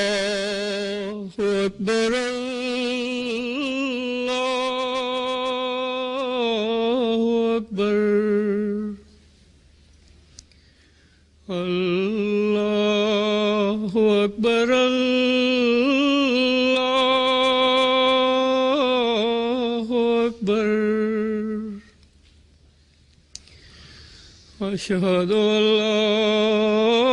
الله أكبر الله أكبر الله أكبر الله أكبر أشهد أن لا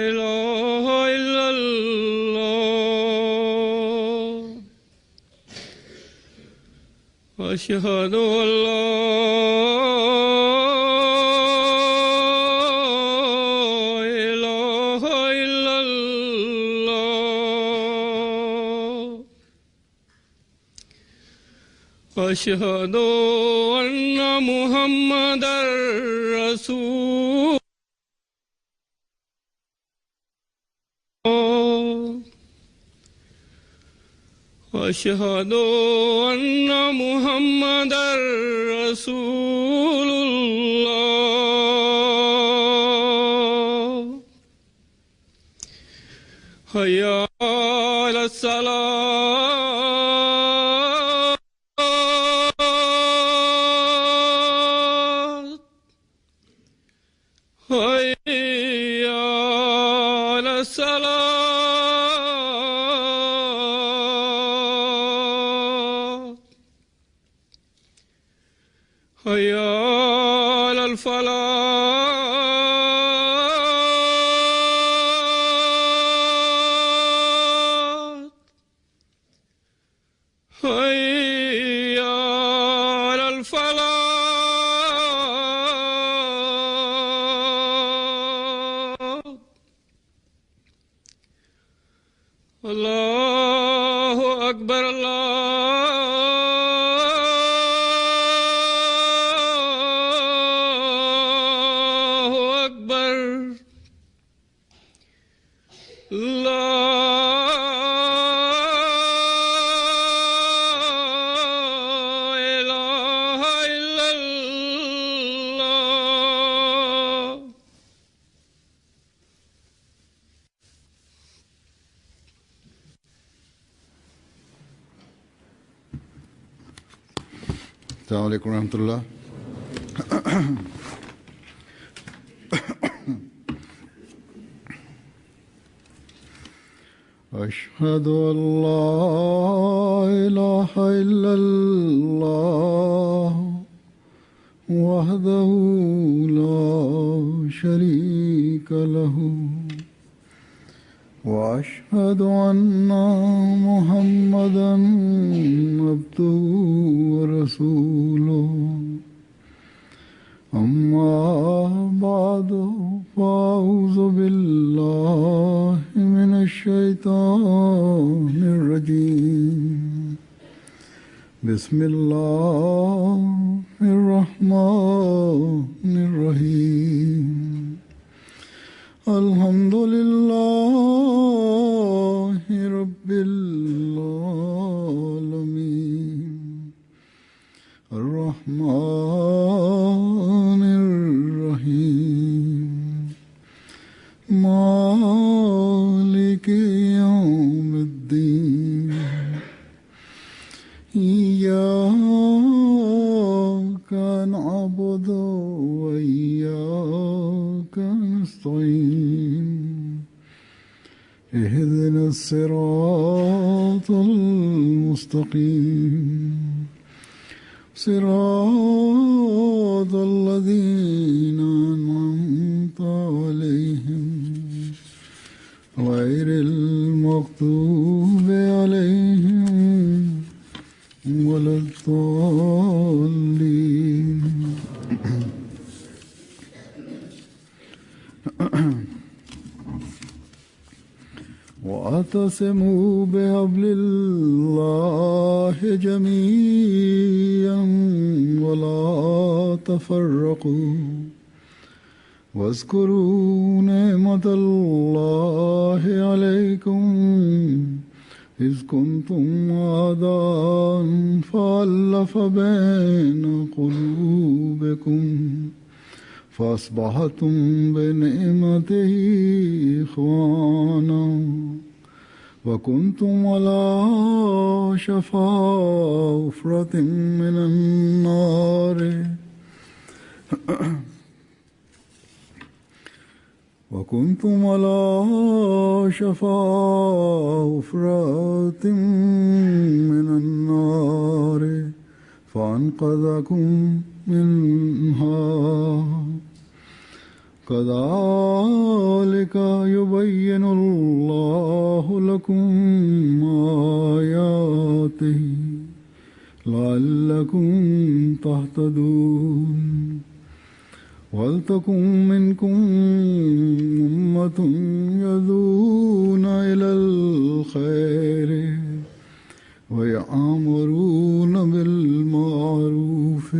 إله إلا الله أشهد أن لا إله إلا الله أشهد أن محمدا رسول الله أشهد أن محمدا رسول الله حي على الصلاة حي على الصلاة حي على الفلاح حي على الفلاح الله أكبر الله أكبر لا إله إلا الله السلام عليكم ورحمة الله. أشهد أن لا إله إلا الله وحده لا شريك له وأشهد أن محمدا عبده ورسوله أما بعد فأعوذ بالله من الشيطان الرجيم بسم الله الرحمن الرحيم الحمد لله رب العالمين الرحمن الرحيم مالك يوم الدين إياك نعبد وإياك نستعين اهدنا الصراط المستقيم صراط الذين أنعمت عليهم غير المغضوب عليهم ولا الضالين. واعتصموا بحبل الله جميعا ولا تفرقوا واذكروا نعمة الله عليكم إذ كنتم أعداء فألف بين قلوبكم فأصبحتم بنعمته إخوانا وكنتم على شفا حفرة من النار وكنتم على شفا حفرة من النار فأنقذكم منها كذلك يبين الله لكم آياته لعلكم تهتدون ولتكن منكم أمة يدعون إلى الخير ويأمرون بالمعروف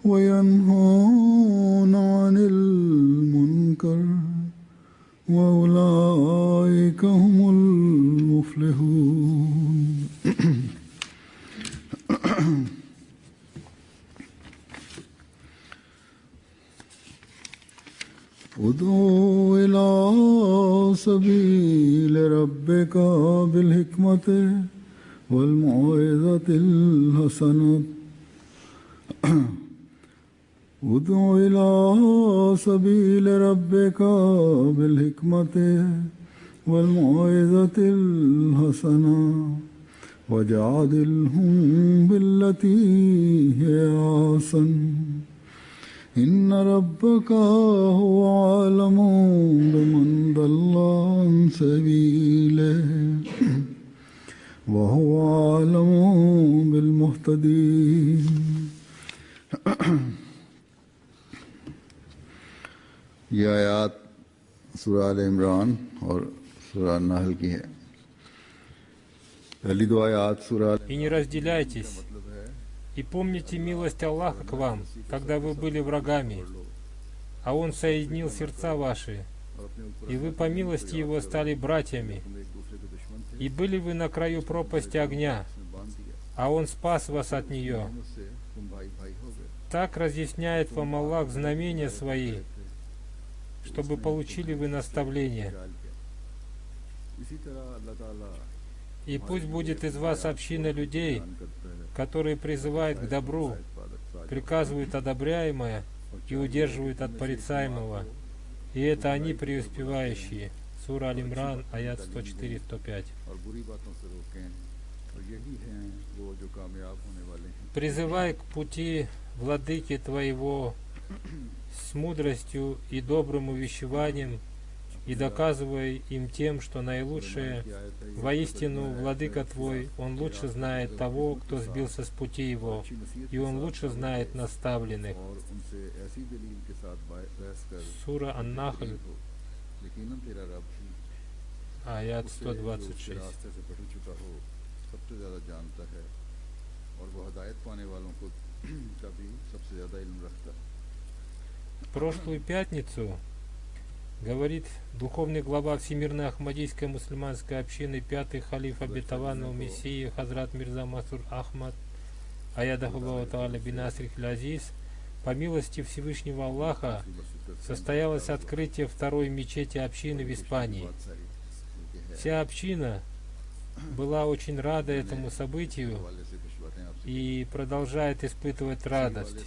وينهون عن المنكر وأولئك هم المفلحون. ادعو إلى سبيل ربك بالحكمة والموعظة الحسنة ادع إلى سبيل ربك بالحكمة والموعظة الحسنة وجادلهم بالتي هي أحسن إن ربك هو أعلم بمن ضل عن سبيله وهو أعلم بالمهتدين. ये आयात सूरह आल इमरान और सूरह नहल की है। पहली दो आयात सूरह И не разделяйтесь, и помните милость Аллаха к вам, когда вы были врагами, а Он соединил сердца ваши, и вы по милости Его стали братьями, и были вы на краю пропасти огня, а Он спас вас от нее. Так разъясняет вам Аллах знамения свои, чтобы получили вы наставление. И пусть будет из вас община людей, которые призывают к добру, приказывают одобряемое и удерживают от порицаемого. И это они преуспевающие. Сура Аль-Имран, аят 104-105. Призывай к пути владыки твоего с мудростью и добрым увещеванием, и доказывай им тем, что наилучшее. Воистину, владыка твой, он лучше знает того, кто сбился с пути его, и он лучше знает наставленных. Сура Ан-Нахль, аят 126. В прошлую пятницу, говорит духовный глава Всемирной Ахмадийской мусульманской общины, пятый халиф обетованного Мессии Хазрат Мирза Масур Ахмад, аядахуллаху та'аля бинасрих лазиз, по милости Всевышнего Аллаха состоялось открытие второй мечети общины в Испании. Вся община была очень рада этому событию и продолжает испытывать радость.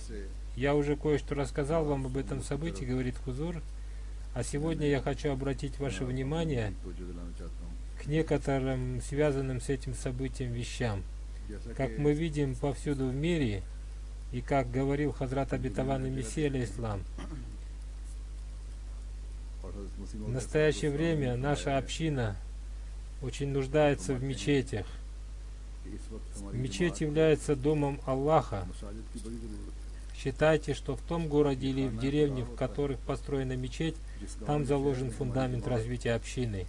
Я уже кое-что рассказал вам об этом событии, говорит Хузур, а сегодня я хочу обратить ваше внимание к некоторым связанным с этим событием вещам. Как мы видим повсюду в мире, и как говорил Хазрат обетованный Мессия алейхиссалам, в настоящее время наша община очень нуждается в мечетях. Мечеть является домом Аллаха. Считайте, что в том городе или в деревне, в которых построена мечеть, там заложен фундамент развития общины.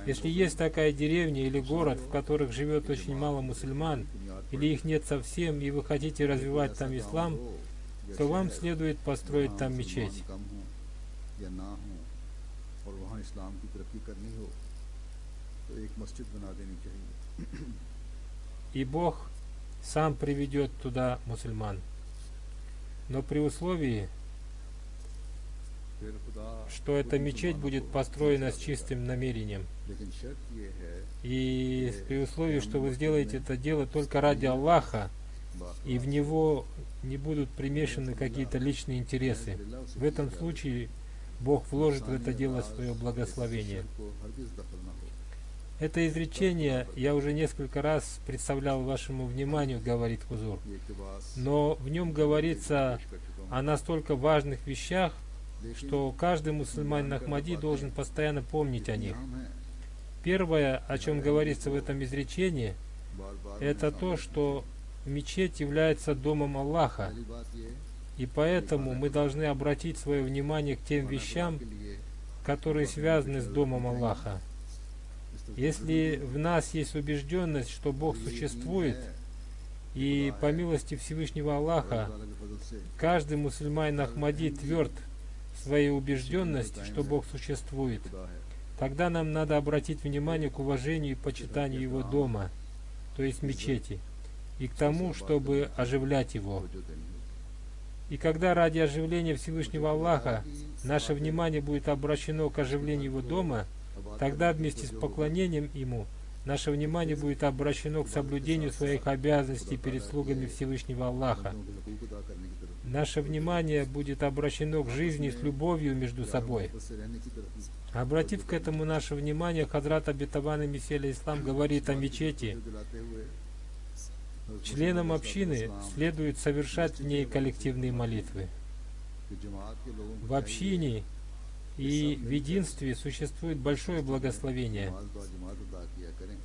Если есть такая деревня или город, в которых живет очень мало мусульман, или их нет совсем, и вы хотите развивать там ислам, то вам следует построить там мечеть. И Бог сам приведет туда мусульман. Но при условии, फिर खुदा что эта мечеть будет построена с чистым намерением. लेकिन शर्त ये है И при условии, что вы сделаете это дело только ради Аллаха, и в него не будут примешаны какие-то личные интересы. В этом случае Бог вложит в это дело свое благословение. को हरगिज दखल न हो। Это изречение я уже несколько раз представлял вашему вниманию, говорит Хузур. ये इक़्तिबास Но в нем говорится पेश कर चुका हूँ। о настолько важных вещах, что каждый мусульманин Ахмади должен постоянно помнить о них. नाम है Первое, о чем говорится в этом изречении, बार-बार это то, что мечеть является домом Аллаха, पहली बात ये и поэтому мы должны обратить свое внимание к тем вещам, के लिए которые связаны с домом Аллаха. Если в нас есть убежденность, что Бог существует, и по милости Всевышнего Аллаха, अल्लाह के फजल से каждый мусульманин Ахмади тверд в своей убежденности, что Бог существует, खुदा है, тогда нам надо обратить внимание к уважению и почитанию Его дома, то есть мечети, и к тому, чтобы оживлять его. जो देनी होगी। И когда ради оживления Всевышнего Аллаха наше внимание будет обращено к оживлению Его дома, тогда вместе с поклонением Ему наше внимание будет обращено к соблюдению своих обязанностей перед слугами Всевышнего Аллаха. उनके हकूक़ अदा करने की तरफ, Наше внимание будет обращено к жизни с любовью между собой. आपस से रहने की तरफ Обратив к этому наше внимание, Хазрат Обетованный Мессия алейхиссалам говорит о мечети. दिलाते हुए Членам общины следует совершать в ней коллективные молитвы. कि जमात के लोगों В общине и в единстве существует большое благословение. नमाज बाजमात अदा किया करें।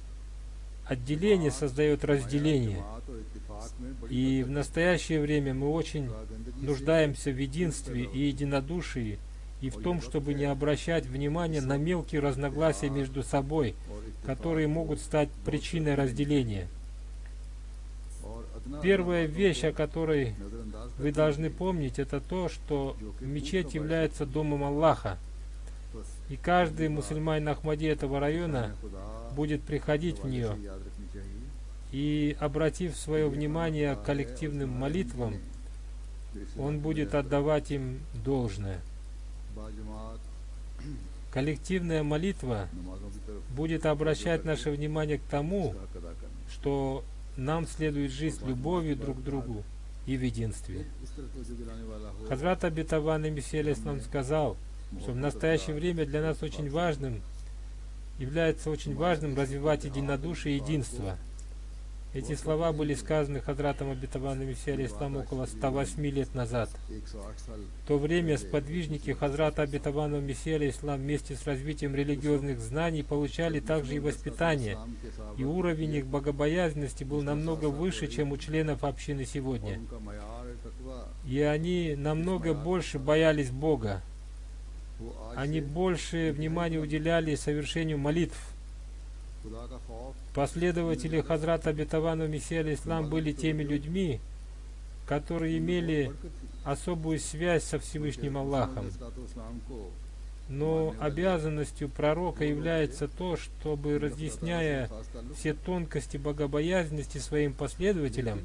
Отделение создает разделение. जमात और इत्तिफाक में बड़ी И в настоящее время мы очень нуждаемся в единстве и единодушии, и в том, чтобы не обращать внимания на мелкие разногласия между собой, которые могут стать причиной разделения. और अदना Первая вещь, о которой नजरअंदाज вы должны помнить, это то, что мечеть является домом Аллаха, и каждый мусульманин Ахмади этого района खुदा будет приходить в нее, याद रखनी चाहिए и, обратив свое внимание к коллективным молитвам, он будет отдавать им должное. बाजमात Коллективная молитва नमाजों की तरफ будет обращать наше внимание к тому, हक अदा करना। что нам следует жить с любовью друг к другу и в единстве. इस तरह तवज्जो दिलाने वाला हो Хазрат Обетованный Мессия алейхиссалам сказал, что в настоящее время для нас является очень важным развивать единодушие и единство. Эти слова были сказаны Хазратом Обетованным Мессия алейхиссалам около 108 лет назад. 108 साल В то время сподвижники Хазрата Обетованного Мессии алейхиссалам вместе с развитием религиозных знаний получали также и воспитание, शाम के साहब и уровень их богобоязненности был намного выше, чем у членов общины сегодня. उनका मयार तकवा И они намного больше боялись Бога. वो आज Они больше внимания уделяли совершению молитв. खुदा का खौफ Последователи Хазрата Обетованного Мессии алейхиссалам были теми людьми, которые имели особую связь со Всевышним Аллахом. इस्लाम को Но обязанностью пророка является то, чтобы, разъясняя खास ताल्लुक все тонкости богобоязненности своим последователям,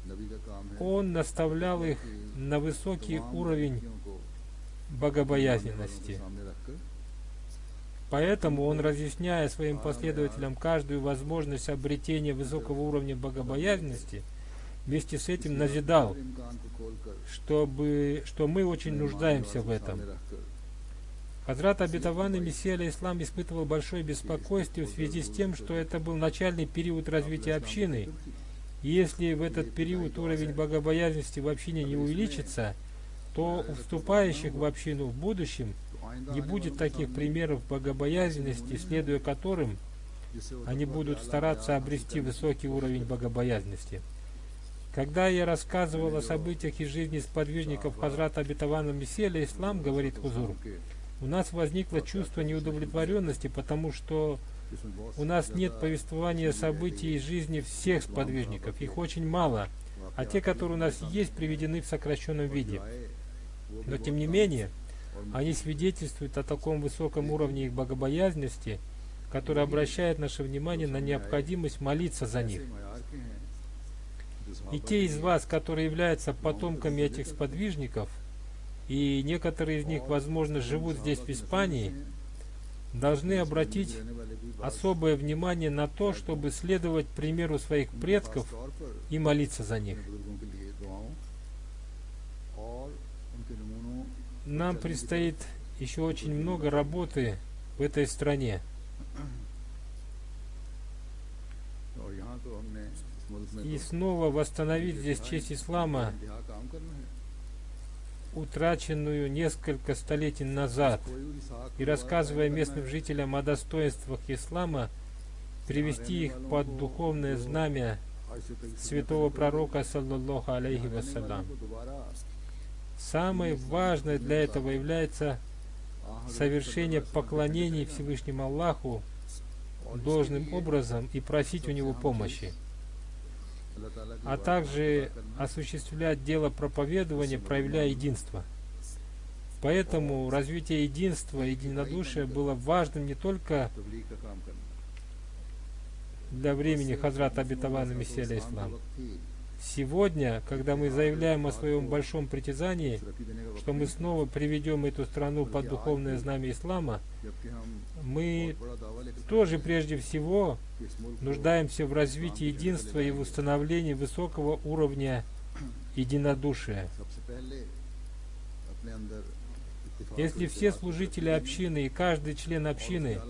नबी का काम है он наставлял их на высокий уровень को богобоязненности. सामने रखकर Поэтому он, разъясняя своим последователям каждую возможность обретения высокого уровня богобоязненности, вместе с этим назидал, इम्कान को खोलकर что мы очень нуждаемся в этом. सामने रखकर Хазрат Обетованный Мессия алейхиссалам испытывал большое беспокойство в связи с тем, что это был начальный период развития общины, и если в этот период уровень богобоязненности в общине не увеличится, то у вступающих в общину в будущем не будет таких примеров богобоязненности, следуя которым они будут стараться обрести высокий уровень богобоязненности. Когда я рассказывал о событиях из жизни сподвижников Хазрата Обетованного Мессии алейхиссалам, говорит Хузур, у нас возникло чувство неудовлетворенности, потому что у нас нет повествования событий из жизни всех сподвижников, их очень мало, а те, которые у нас есть, приведены в сокращенном виде. Но тем не менее, они свидетельствуют о таком высоком уровне их богобоязненности, который обращает наше внимание на необходимость молиться за них. मयार के हैं जो И те из вас, которые являются потомками этих сподвижников, и некоторые из них, возможно, живут здесь, в Испании, должны обратить особое внимание на то, чтобы следовать примеру своих предков и молиться за них. Нам предстоит еще очень много работы в этой стране. И снова восстановить здесь честь ислама, утраченную несколько столетий назад, и, рассказывая местным жителям о достоинствах ислама, привести их под духовное знамя святого пророка, саллаллаху алейхи вассалям. Самое важное для этого является совершение поклонений Всевышнему Аллаху должным образом и просить у Него помощи, а также осуществлять дело проповедования, проявляя единство. Поэтому развитие единства и единодушия было важным не только для времени Хазрата обетованного Мессии алейхиссалам. Сегодня, когда мы заявляем о своем большом притязании, что мы снова приведем эту страну под духовное знамя ислама, мы тоже прежде всего нуждаемся в развитии единства и в установлении высокого уровня единодушия. Если все служители общины и каждый член общины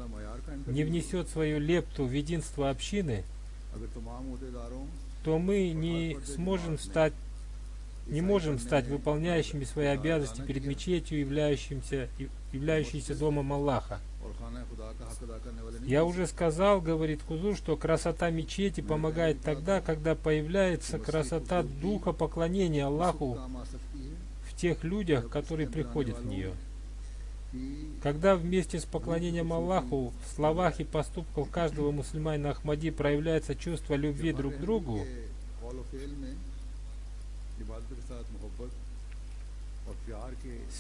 не внесет свою лепту в единство общины, то мы не можем стать выполняющими свои обязанности перед мечетью, являющейся домом Аллаха. Я уже сказал, говорит Хузур, что красота мечети помогает тогда, когда появляется красота духа поклонения Аллаху в тех людях, которые приходят в нее. Когда вместе с поклонением Аллаху в словах и поступках каждого мусульманина Ахмади проявляется чувство любви друг к другу,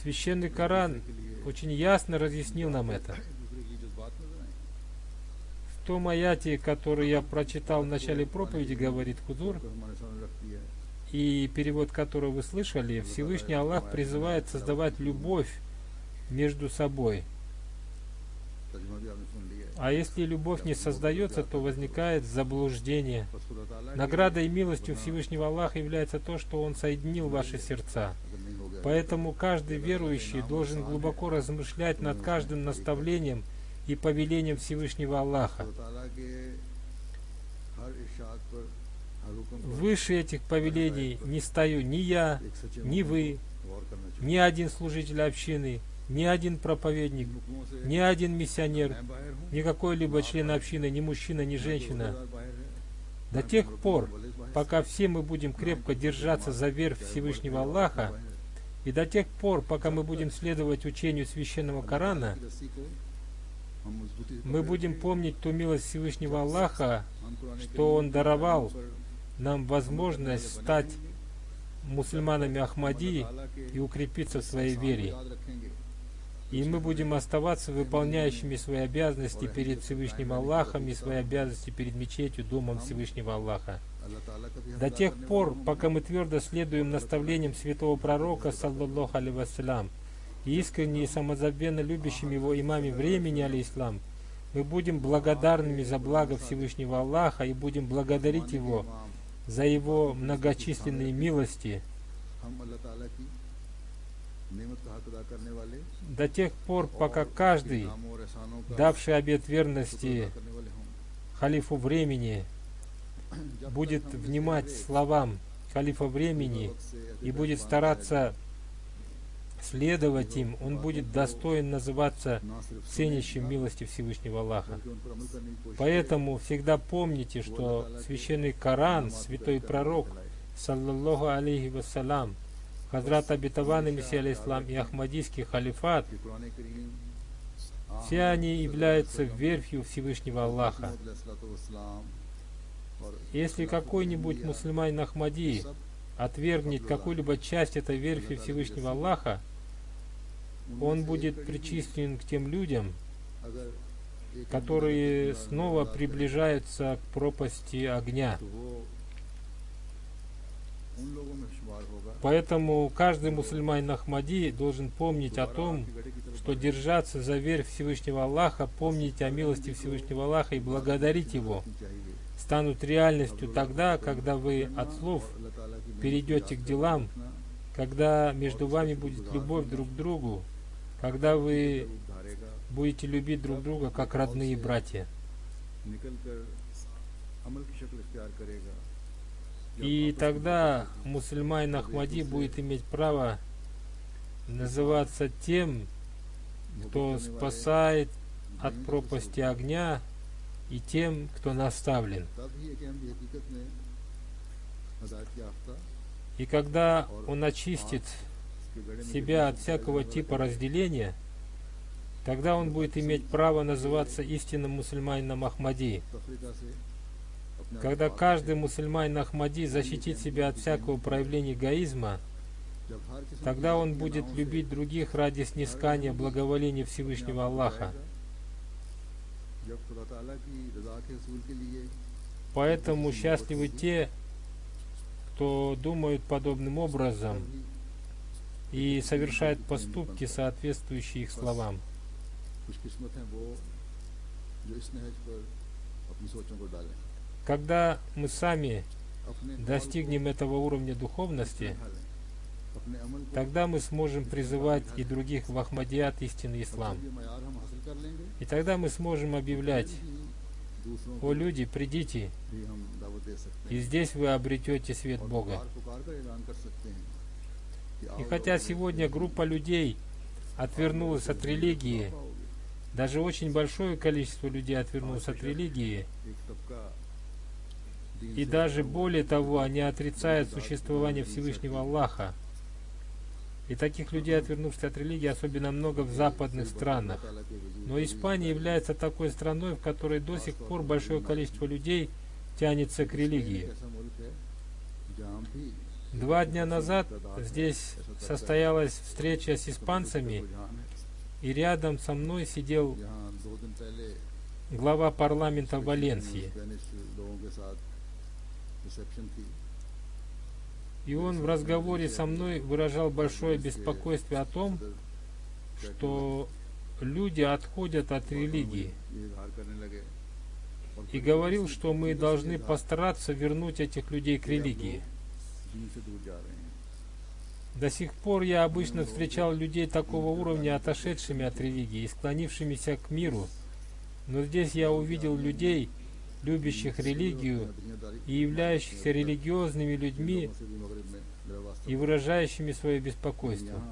Священный Коран очень ясно разъяснил нам это. В том аяте, который я прочитал в начале проповеди, говорит Хузур, и перевод которого вы слышали, Всевышний Аллах призывает создавать любовь между собой. А если любовь не создается, то возникает заблуждение. Наградой и милостью Всевышнего Аллаха является то, что Он соединил ваши сердца. Поэтому каждый верующий должен глубоко размышлять над каждым наставлением и повелением Всевышнего Аллаха. Выше этих повелений не стою ни я, ни вы, ни один служитель общины, ни один проповедник, ни один миссионер, ни какой-либо член общины, ни мужчина, ни женщина. До тех пор, пока все мы будем крепко держаться за верх Всевышнего Аллаха, и до тех пор, пока мы будем следовать учению Священного Корана, мы будем помнить ту милость Всевышнего Аллаха, что Он даровал нам возможность стать мусульманами Ахмади и укрепиться в своей вере. И мы будем оставаться выполняющими свои обязанности перед Всевышним Аллахом и свои обязанности перед мечетью, домом Всевышнего Аллаха. До тех пор, пока мы твердо следуем наставлениям святого пророка, саллаллаху алейхи вассалям, и искренне и самозабвенно любящим его имаме времени, алейхиссалам, мы будем благодарными за благо Всевышнего Аллаха и будем благодарить Его за Его многочисленные милости до тех пор, пока каждый, давший обет верности халифу времени, будет внимать словам халифа времени и будет стараться следовать им, он будет достоин называться ценящим милости Всевышнего Аллаха. Поэтому всегда помните, что Священный Коран, Святой Пророк, саллаллаху алейхи вассалям, Хазрат обетованный Мессия алейхиссалам и Ахмадийский халифат, все они являются верфью Всевышнего Аллаха. Если какой-нибудь мусульманин Ахмади отвергнет какую-либо часть этой верфи Всевышнего Аллаха, он будет причислен к тем людям, которые снова приближаются к пропасти огня. उन लोगों में शुमार होगा Поэтому каждый мусульманин Ахмади должен помнить о том, что держаться за верь Всевышнего Аллаха, помнить о милости Всевышнего Аллаха и благодарить Его, станут реальностью тогда, когда вы от слов перейдете к делам, когда между вами будет любовь друг к другу, когда вы будете любить друг друга как родные братья. И тогда мусульманин Ахмади будет иметь право называться тем, кто спасает от пропасти огня, и тем, кто наставлен. И когда он очистит себя от всякого типа разделения, тогда он будет иметь право называться истинным мусульманином Ахмади. Когда каждый мусульманин Ахмади защитит себя от всякого проявления эгоизма, тогда он будет любить других ради снискания благоволения Всевышнего Аллаха. Поэтому счастливы те, кто думают подобным образом и совершает поступки, соответствующие их словам. Когда мы сами достигнем этого уровня духовности, тогда мы сможем призывать и других в Ахмадият истинный ислам. И тогда мы сможем объявлять: «О люди, придите, и здесь вы обретете свет Бога». И хотя сегодня группа людей отвернулась от религии, даже очень большое количество людей отвернулось от религии, и даже более того, они отрицают существование Всевышнего Аллаха. И таких людей, отвернувшихся от религии, особенно много в западных странах. Но Испания является такой страной, в которой до сих пор большое количество людей тянется к религии. 2 дня назад здесь состоялась встреча с испанцами, и рядом со мной сидел глава парламента Валенсии. И он в разговоре со мной выражал большое беспокойство о том, что люди отходят от религии. И говорил, что мы должны постараться вернуть этих людей к религии. До сих пор я обычно встречал людей такого уровня, отошедшими от религии и склонившимися к миру. Но здесь я увидел людей, любящих религию и являющихся религиозными людьми и выражающими свое беспокойство.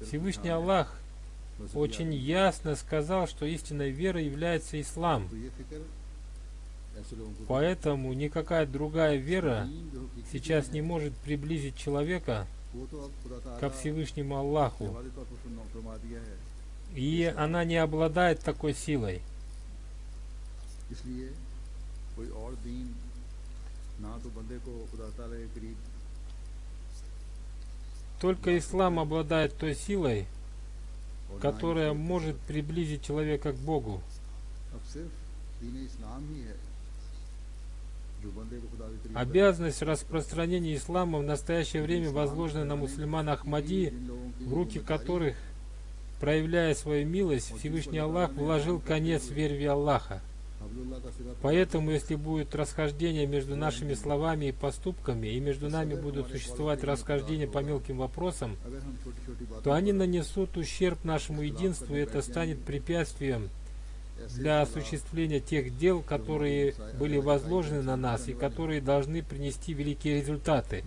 Всевышний Аллах очень ясно сказал, что истинной верой является ислам. Поэтому никакая другая вера сейчас не может приблизить человека ко Всевышнему Аллаху. И она не обладает такой силой. Только ислам обладает той силой, которая может приблизить человека к Богу. Обязанность распространения ислама в настоящее время возложена на мусульман Ахмади, в руки которых, проявляя свою милость, Всевышний Аллах вложил конец вере в Аллаха. Поэтому, если будет расхождение между нашими словами и поступками, и между нами будут существовать расхождения по мелким вопросам, то они нанесут ущерб нашему единству, и это станет препятствием для осуществления тех дел, которые были возложены на нас и которые должны принести великие результаты.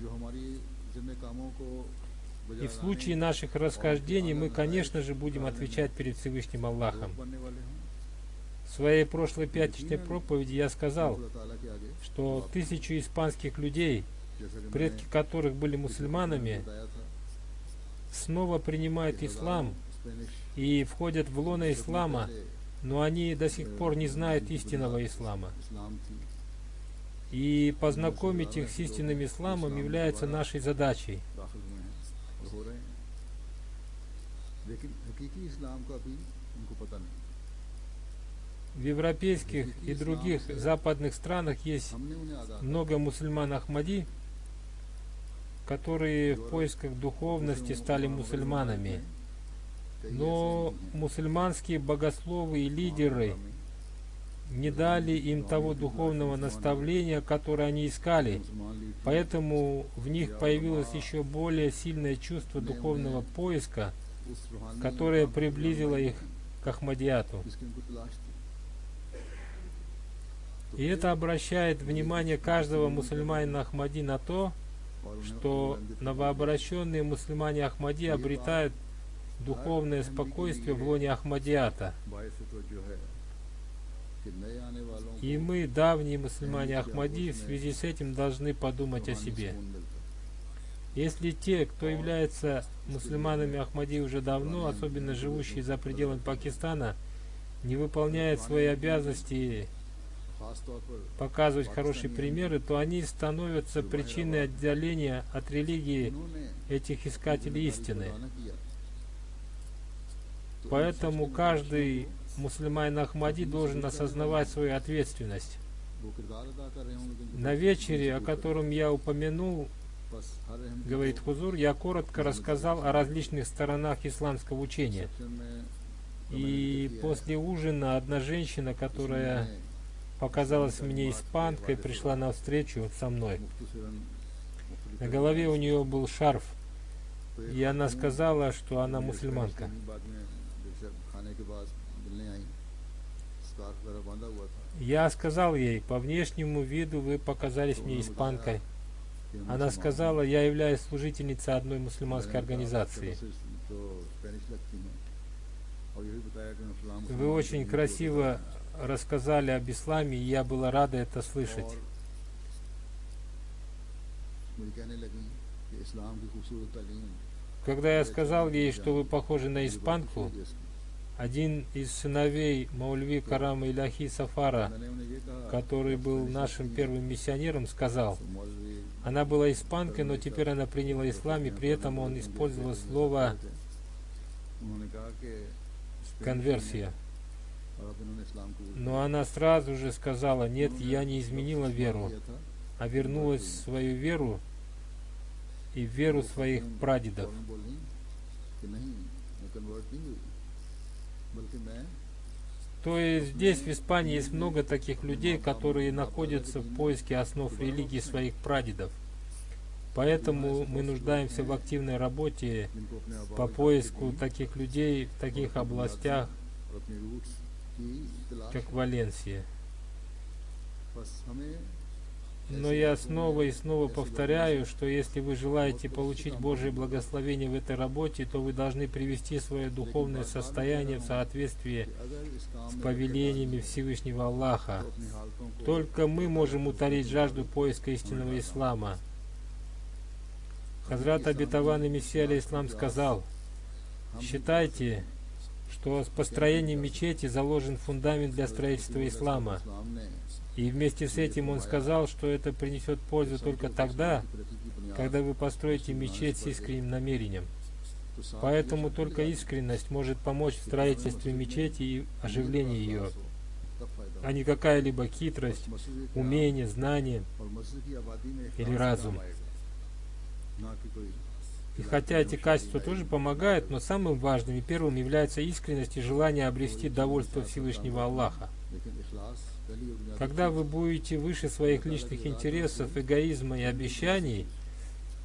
И в случае наших расхождений мы, конечно же, будем отвечать перед Всевышним Аллахом. В своей прошлой пятничной проповеди я сказал, что 1000 испанских людей, предки которых были мусульманами, снова принимают ислам и входят в лоно ислама, но они до сих пор не знают истинного ислама. И познакомить их с истинным исламом является нашей задачей. В европейских и других западных странах есть हमने उन्हें आज़ाद много мусульман Ахмади, которые в поисках духовности стали мусульманами. Но мусульманские богословы и лидеры не дали им того духовного наставления, которое они искали. Поэтому в них появилось еще более сильное чувство духовного поиска, उस रूहानी которое приблизило их к Ахмадияту. जिसकी उनको तलाश थी। И это обращает внимание каждого мусульманина Ахмади на то, और उन्हें что новообращенные мусульмане Ахмади обретают духовное спокойствие в лоне Ахмадията. बायस तो जो है कि नए आने वालों И мы, давние мусульмане Ахмади, в связи с этим должны подумать о रूहानी себе. सुकून मिलता है। Если те, кто является мусульманами Ахмади уже давно, особенно живущие за пределами Пакистана, не выполняют свои обязанности खास तौर पर показывать хорошие примеры, то они становятся причиной отдаления от религии उन्होंने этих искателей истины. खुदा किया Поэтому каждый мусульманин Ахмади должен осознавать свою ответственность. वो किरदार अदा कर रहे होंगे जिनको На вечере, о котором я упомянул, बस हर अहम говорит Хузур, я коротко рассказал о различных сторонах исламского учения. सेक्शन में И после ужина одна женщина, которая показалась мне испанкой, пришла на встречу со мной. मुख्तसरन На голове у нее был шарф, и она сказала, что она мусульманка. बाद में जब खाने के बाद मिलने आई स्कार्फ वगैरह बांधा हुआ था Я сказал ей, по внешнему виду вы показались мне испанкой. Она сказала, я являюсь служительницей одной мусульманской организации. तो स्पेनिश लगती हैं और ये भी बताया कि इस्लाम Вы очень красиво рассказали об исламе, и я была рада это слышать. और मुझे कहने लगी कि इस्लाम की खूबसूरत तालीम Когда я сказал ей, что вы похожи на испанку, один из сыновей Маульви Карама Иляхи Сафара, मैंने उन्हें ये कहा который был нашим первым миссионером, сказал, मौलवी она была испанкой, но теперь она приняла ислам, и при этом он использовал слово उन्होंने कहा कि конверсия. और अब इन्होंने इस्लाम को Но она сразу же сказала, нет, я не изменила веру, किया था а вернулась в свою веру и в веру своих прадедов. फौरन बोली कि नहीं मैं कन्वर्ट नहीं हुई बल्कि मैं То есть здесь, в Испании, есть много таких людей, которые находятся в поиске основ религии своих прадедов. Поэтому мы нуждаемся в активной работе जिनको अपने आबाद по поиску таких людей в таких областях, और अपनी रूट्स की तलाश как Валенсия. बस हमें Но я снова и снова повторяю, что если вы желаете получить Божье благословение в этой работе, то вы должны привести свое духовное состояние в соответствии अगर इस काम с में повелениями Всевышнего Аллаха. अपनी हालतों को Только мы можем утолить жажду поиска истинного ислама. Хазрат обетованный Мессия алейхиссалам сказал, считайте, что с построением мечети заложен фундамент для строительства ислама. इस्लाम ने И вместе с этим он сказал, что это принесет пользу только тогда, तरक्की की बुनियाद когда вы построите мечеть с искренним намерением. Поэтому только искренность может помочь в строительстве мечети и оживлении ее, तब फायदा а не какая-либо хитрость, मस्जिद के умение, знание और मस्जिद की आबादी में или खास разум. काम आएगा ना कि कोई И хотя эти качества тоже помогают, но самым важным и первым является искренность и желание обрести довольство Всевышнего Аллаха. लेकिन इखलास पहली और बुनियादी Когда вы будете выше своих личных интересов, эгоизма и обещаний,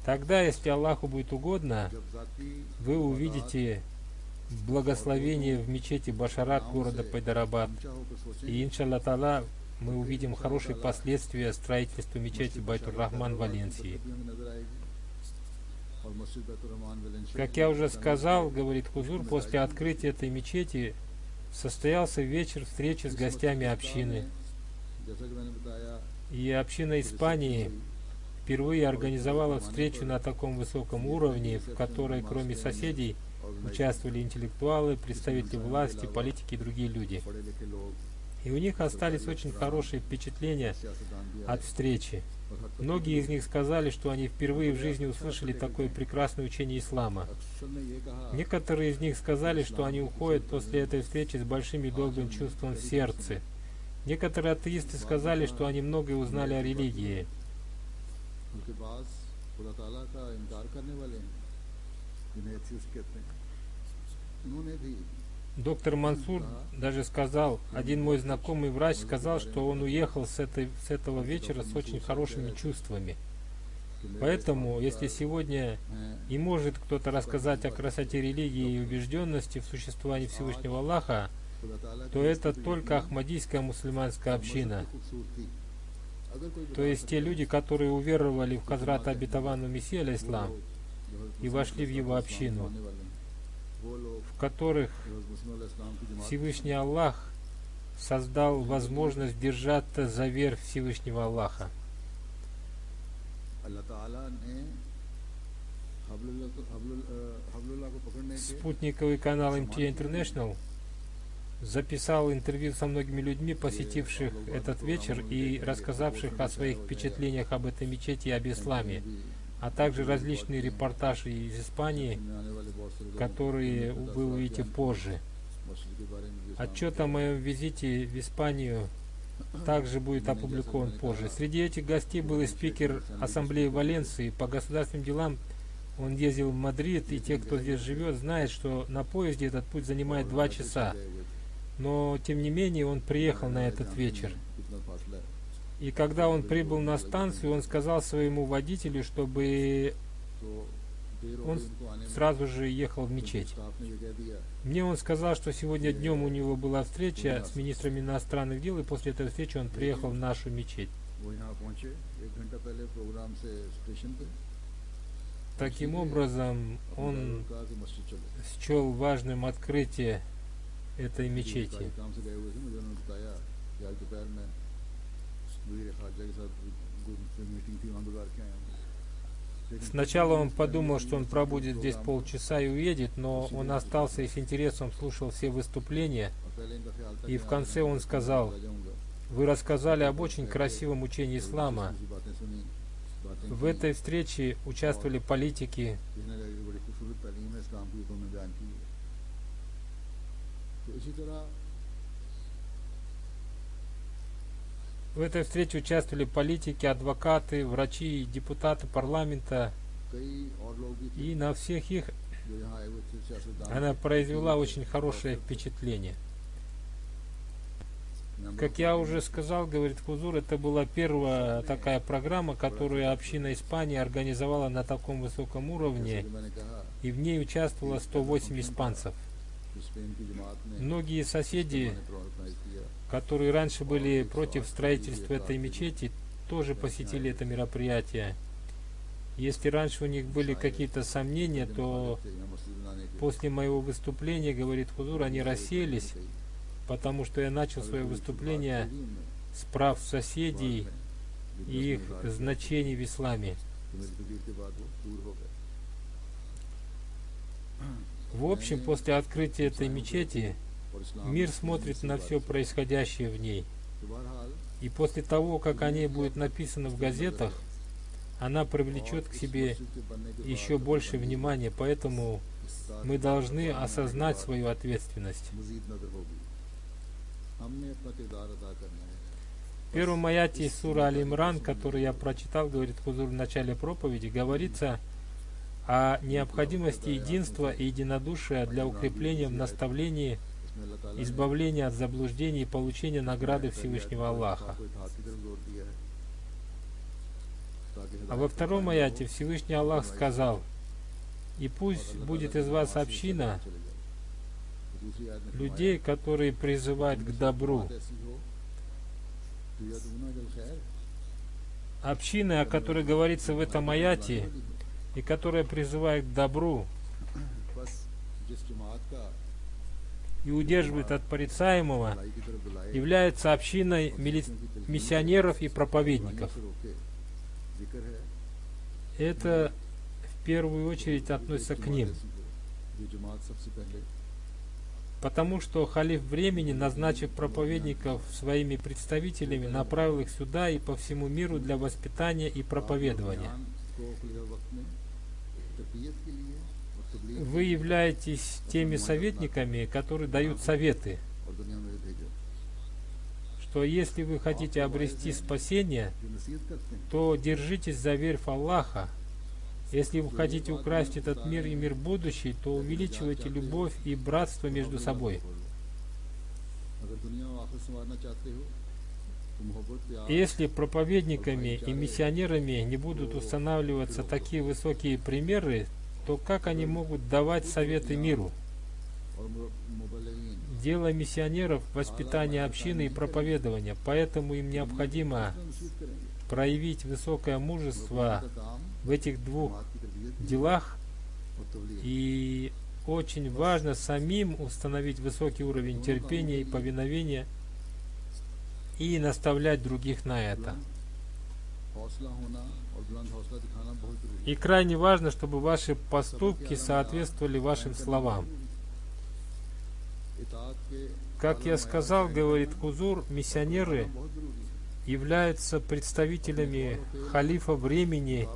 тогда, если Аллаху будет угодно, जब जाती вы увидите благословение в мечети Башарат города Пайдарабад. ऊंचा होकर सोचें И, иншалла Та'аля, мы увидим хорошие последствия строительства мечети Байтур-Рахман в Валенсии. भी हमें नजर आएगी और मस्जिद बैतुर-रहमान वैलेंसिया Как я уже сказал, говорит Хузур, после открытия этой мечети состоялся вечер встречи с гостями общины. जैसा कि मैंने बताया И община Испании впервые организовала встречу на таком высоком уровне, в которой кроме соседей участвовали интеллектуалы, представители власти, политики и другие люди. पढ़े लिखे लोग И у них остались очень хорошие впечатления सियासतदान भी आए от встречи. और Многие из них сказали, что они впервые в жизни услышали такое прекрасное учение ислама. Некоторые из них сказали, что они уходят после этой встречи с большим и долгим чувством в сердце. Некоторые атеисты сказали, что они многое узнали о религии. उनके पास खुदा ताला का इनकार करने वाले हैं जिन्हें एथियस्ट कहते हैं उन्होंने भी Доктор Мансур даже сказал, один мой знакомый врач сказал, что он уехал с этого вечера с очень хорошими чувствами. Поэтому, если сегодня и может кто-то рассказать о красоте религии и убежденности в существовании Всевышнего Аллаха, то это только Ахмадийская мусульманская община. То есть те люди, которые уверовали в Хазрата обетованного Мессии алейхиссалам и вошли в его общину, в которых Всевышний Аллах создал возможность держаться за верх Всевышнего Аллаха. Спутниковый канал MTA International записал интервью со многими людьми, посетивших этот вечер и рассказавших о своих впечатлениях об этой мечети и об исламе, а также различные репортажи из Испании, которые вы увидите позже. Отчет о моем визите в Испанию также будет опубликован позже. Среди этих гостей был и спикер Ассамблеи Валенсии. По государственным делам он ездил в Мадрид, и те, кто здесь живет, знают, что на поезде этот путь занимает 2 часа. Но, тем не менее, он приехал на этот вечер. И когда он прибыл на станцию, он сказал своему водителю, чтобы он сразу же ехал в мечеть. Мне он сказал, что сегодня днем у него была встреча с министром иностранных дел, и после этой встречи он приехал в нашу мечеть. Таким образом, он счел важным открытие этой мечети. Сначала он подумал, что он пробудет здесь полчаса и уедет, но он остался и с интересом слушал все выступления. И в конце он сказал: «Вы рассказали об очень красивом учении ислама. В этой встрече участвовали политики, адвокаты, врачи, депутаты парламента, и на всех их она произвела очень хорошее впечатление. Как я уже сказал, говорит Хузур, это была первая такая программа, которую община Испании организовала на таком высоком уровне, и в ней участвовало 108 испанцев. Многие соседи, которые раньше были против строительства этой мечети, тоже посетили это мероприятие. Если раньше у них были какие-то сомнения, то после моего выступления, говорит Хузур, они рассеялись, потому что я начал свое выступление с прав соседей и их значений в исламе. В общем, после открытия этой мечети мир смотрит на все происходящее в ней. И после того, как о ней будет написано в газетах, она привлечет к себе еще больше внимания, поэтому мы должны осознать свою ответственность. В первом аяте из суры Аль-Имран, который я прочитал, говорит Хузур в начале проповеди, говорится о необходимости единства и единодушия для укрепления в наставлении, избавления от заблуждений и получения награды Всевышнего Аллаха. А во втором аяте Всевышний Аллах сказал: «И пусть будет из вас община людей, которые призывают к добру». Община, о которой говорится в этом аяте, и которая призывает к добру и удерживает от порицаемого, является общиной миссионеров и проповедников. Это в первую очередь относится к ним. Потому что халиф времени, назначив проповедников своими представителями, направил их сюда и по всему миру для воспитания и проповедования. Вы являетесь теми советниками, которые дают советы, что если вы хотите обрести спасение, то держитесь за верь в Аллаха. Если вы хотите украсть этот мир и мир будущий, то увеличивайте любовь и братство между собой. Если проповедниками и миссионерами не будут устанавливаться такие высокие примеры, то как они могут давать советы миру? Дело миссионеров – воспитание общины и проповедование, поэтому им необходимо проявить высокое мужество в этих двух делах, и очень важно самим установить высокий уровень терпения и повиновения и наставлять других на это. И крайне важно, чтобы ваши поступки соответствовали вашим словам. Как я сказал, говорит Хузур, миссионеры являются представителями халифа времени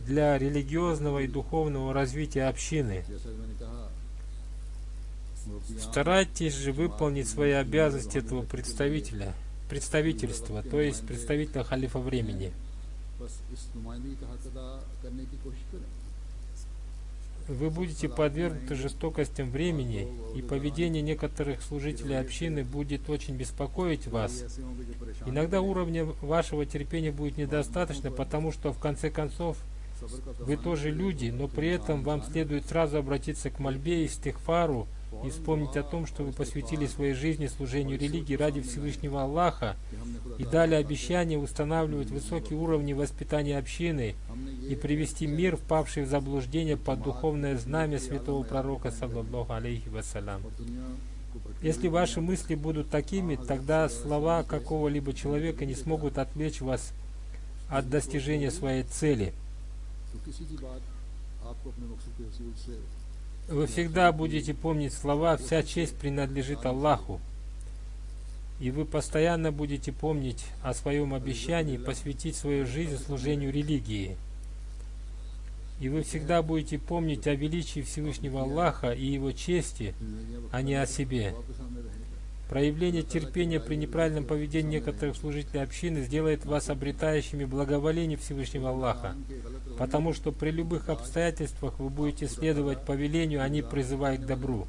для религиозного и духовного развития общины. Старайтесь же выполнить свои обязанности этого представительства, то есть представителя халифа времени. Вы будете подвергнуты жестокостям времени, и поведение некоторых служителей общины будет очень беспокоить вас. Иногда уровня вашего терпения будет недостаточно, потому что в конце концов вы тоже люди, но при этом вам следует сразу обратиться к мольбе и истихфару и вспомнить о том, что вы посвятили своей жизни служению религии ради Всевышнего Аллаха, и дали обещание устанавливать высокие уровни воспитания общины и привести мир, впавший в заблуждение, под духовное знамя святого пророка, саллаллаху алейхи вассалям. Если ваши мысли будут такими, тогда слова какого-либо человека не смогут отвлечь вас от достижения своей цели. Вы всегда будете помнить слова «Вся честь принадлежит Аллаху», и вы постоянно будете помнить о своем обещании посвятить свою жизнь служению религии. И вы всегда будете помнить о величии Всевышнего Аллаха и Его чести, а не о себе. Проявление терпения при неправильном поведении некоторых служителей общины сделает вас обретающими благоволение Всевышнего Аллаха, потому что при любых обстоятельствах вы будете следовать повелению, а не призывая к добру.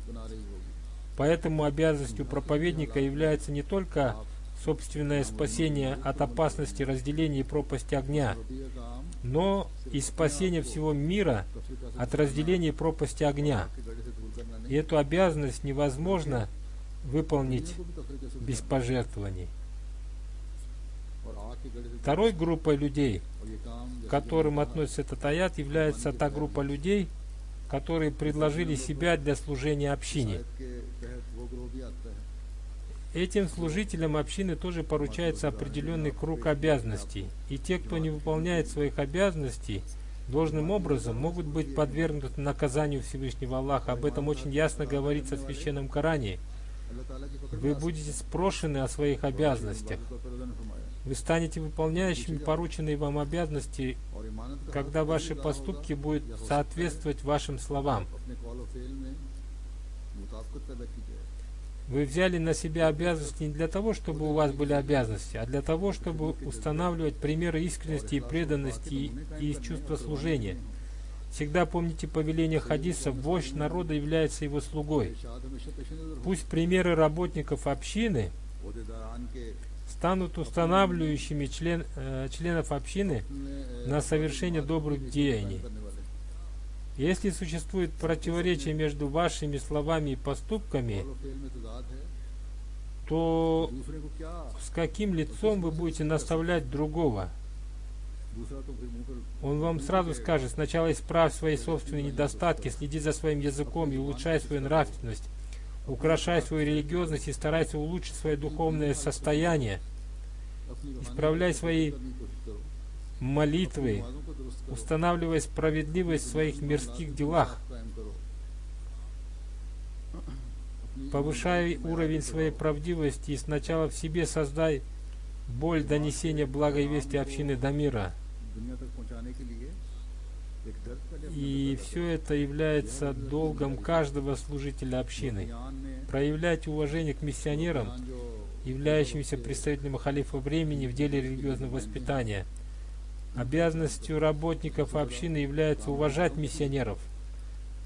Поэтому обязанностью проповедника является не только собственное спасение от опасности разделения и пропасти огня, но и спасение всего мира от разделения и пропасти огня. И эту обязанность невозможно выполнить без пожертвований. Второй группой людей, к которым относится этот аят, является та группа людей, которые предложили себя для служения общине. Этим служителям общины тоже поручается определенный круг обязанностей, и те, кто не выполняет своих обязанностей должным образом, могут быть подвергнуты наказанию Всевышнего Аллаха. Об этом очень ясно говорится в Священном Коране. Вы будете спрошены о своих обязанностях. Вы станете выполняющими порученные вам обязанности, когда ваши поступки будут соответствовать вашим словам. Вы взяли на себя обязанности не для того, чтобы у вас были обязанности, а для того, чтобы устанавливать примеры искренности и преданности и из чувства служения. Всегда помните повеление хадиса: вождь народа является его слугой. Пусть примеры работников общины станут устанавливающими членов общины на совершение добрых деяний. Если существует противоречие между вашими словами и поступками, то с каким лицом вы будете наставлять другого? Он вам сразу скажет: сначала исправь свои собственные недостатки, следи за своим языком и улучшай свою нравственность, украшай свою религиозность и старайся улучшить свое духовное состояние, исправляй свои молитвы, устанавливай справедливость в своих мирских делах. Повышай уровень своей правдивости и сначала в себе создай боль донесения благой вести общины до мира. दुनिया तक पहुंचाने के लिए एक दर्द का जब И все это является долгом каждого служителя общины. बयान ने Проявлять уважение к миссионерам, बयान जो являющимся представителями халифа времени в деле религиозного воспитания. Обязанностью работников общины является уважать миссионеров.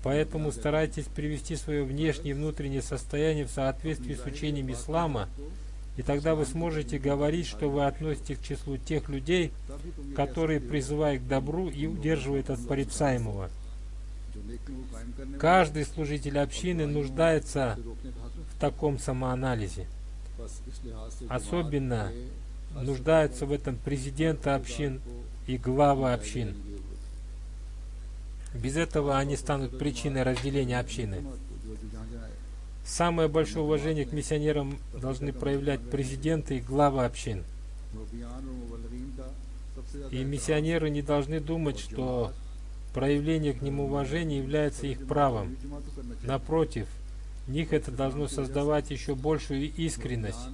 Поэтому старайтесь привести свое внешнее и внутреннее состояние в соответствии с учением ислама, и тогда вы сможете говорить, что вы относитесь к числу тех людей, которые призывают к добру и удерживают от порицаемого. जो नेकी को कायम करने Каждый служитель общины нуждается से रोकने का हासिल в таком самоанализе. बस इस लिहाज से Особенно нуждаются в этом президенты общин и главы общин. Без этого они станут причиной разделения общины. जो जहाँ जहाँ Самое большое уважение к миссионерам должны проявлять президенты и главы общин. मुरब्बियान और मुबल्लिगीन का सबसे ज्यादा И миссионеры не должны думать, что проявление к ним уважения является их правом. तर्जुमा तो करना चाहिए। Напротив, в них это должно создавать еще большую искренность,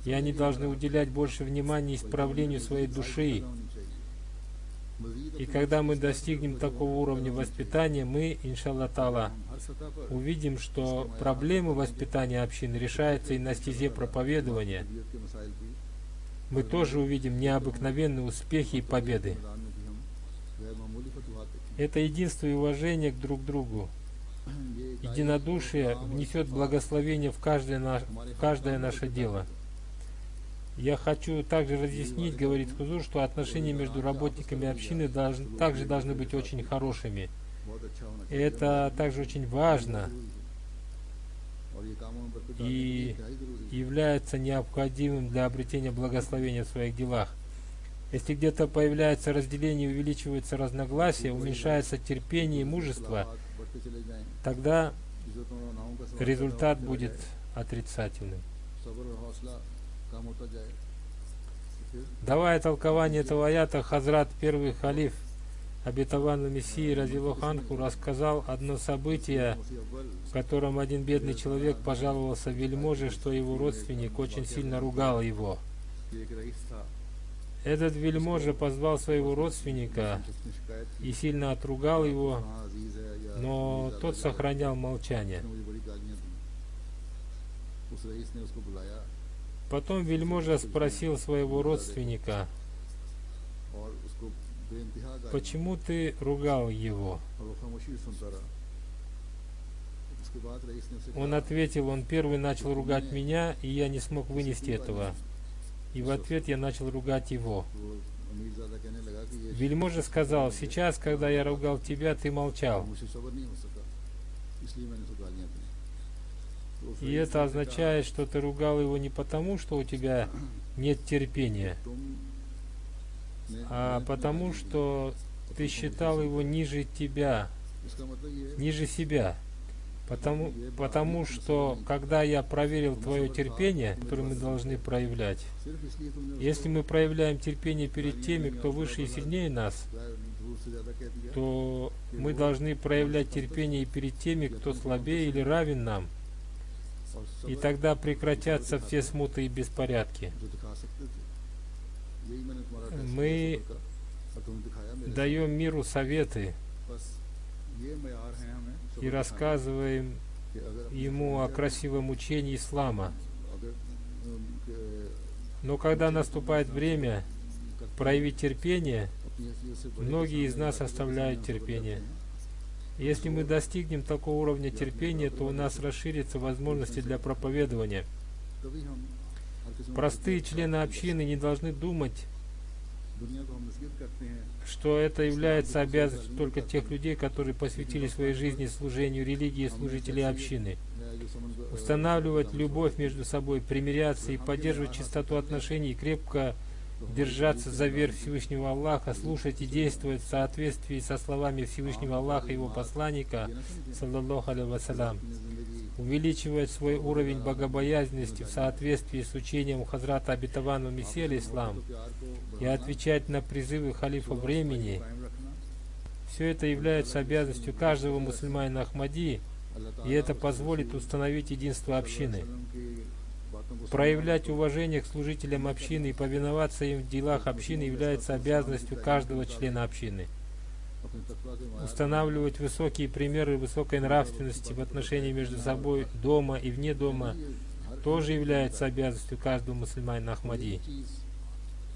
и они должны уделять больше внимания исправлению своей души. И когда мы достигнем такого уровня воспитания, мы, иншаллах та'ала, हर सतह पर увидим, что проблемы воспитания общины решаются и на стезе проповедования. तबीयत के मसाइल की Мы тоже увидим необыкновенные успехи и победы. मैदान में भी हम गैर मामूली फतवाहत देखेंगे। Это единство и уважение к друг другу. ये एक Единодушие внесет благословение в каждое наше дело. Я хочу также разъяснить, говорит Хузур, что отношения между работниками общины также должны быть очень хорошими. बहुत अच्छा होना И это также очень важно चाहिए और ये कामों में बरकत डालने के लिए и इंतहाई जरूरी है। является необходимым для обретения благословения в своих делах. Если где-то появляется разделение, увеличиваются разногласия, уменьшается терпение и мужество, बात बढ़ते चले जाएं, тогда इज्जतों और नामों का सवाल результат पैदा होता будет जाए, отрицательным. सब्र और हौसला कम होता जाए, तो फिर Давая толкование этого аята, Хазрат, первый халиф обетованного Мессии разияллаху анху, рассказал одно событие, उसी अव्वल в котором один бедный человек пожаловался вельможе, что его родственник очень сильно ругал его. एक रईस था Этот вельможа позвал своего родственника जिसने शिकायत की и сильно отругал его, हाँ अजीज है या но тот сохранял молчание. उसने मुझे बड़ी गालियां दी। उस रईस ने उसको बुलाया Потом вельможа спросил своего родственника, और उसको बेइंतहा गालियां почему ты ругал его? और वो खामोशी से सुनता रहा। उसके बाद रईस ने उसे Он कहा, ответил, он первый начал ругать меня, и я не смог вынести этого. И в ответ я начал ругать его. वो अमीरजादा कहने लगा कि ये Вельможа сказал, сейчас, когда я ругал тебя, ты молчал. मुझसे सब्र नहीं हो सका, इसलिए मैंने उसको गालियां दी। तो उस И रईस это ने означает, что ты ругал его не потому, что у тебя нет терпения, कहा, तुम ने а потому, что ты считал его ниже тебя, इसका मतलब ये है ниже себя. Потому что, когда я проверил твое терпение, которое мы должны проявлять, सिर्फ इसलिए तुमने если мы проявляем терпение перед теми, кто выше и сильнее нас, झूठ से ज्यादा कह दिया то мы должны проявлять терпение и перед теми, кто слабее или равен нам. और И सब्र тогда прекратятся все смуты и беспорядки. जो दिखा सकते थे, यही मैंने तुम्हारा टेस्ट Мы किया सब्र का, और तुमने दिखाया मेरे даем миру советы साथ। बस ये मयार है हमें и सब्र दिखाने рассказываем कि अगर ему о красивом учении ислама. अगर के- Но когда наступает время проявить терпение, अपनी हैसियत से बड़े многие के из सामने нас जाकर оставляют सब्र терпение. करते हैं। Если мы достигнем такого уровня терпения, то у нас расширятся возможности для проповедования. तभी हम हर किस्म के Простые члены общины не должны думать, दुनिया को हम नसीहत करते हैं что это является обязанностью только тех людей, которые посвятили своей жизни служению религии и служителей общины. मैं जो समझ Устанавливать любовь между собой, примиряться и поддерживать чистоту отношений, и крепко держаться за веру Всевышнего Аллаха, слушать и действовать в соответствии со словами Всевышнего Аллаха и его посланника, саллаллаху алейхи вассалям, увеличивать свой уровень богобоязненности в соответствии с учением Хазрата обетованного Мессии алейхиссалам и отвечать на призывы халифа времени. कायम रखना Все это является обязанностью каждого мусульманина Ахмади, и это позволит установить единство общины. Проявлять уважение к служителям общины и повиноваться им в делах общины является обязанностью каждого члена общины. Устанавливать высокие примеры высокой нравственности в отношении между собой дома и вне дома тоже является обязанностью каждого мусульманина Ахмади.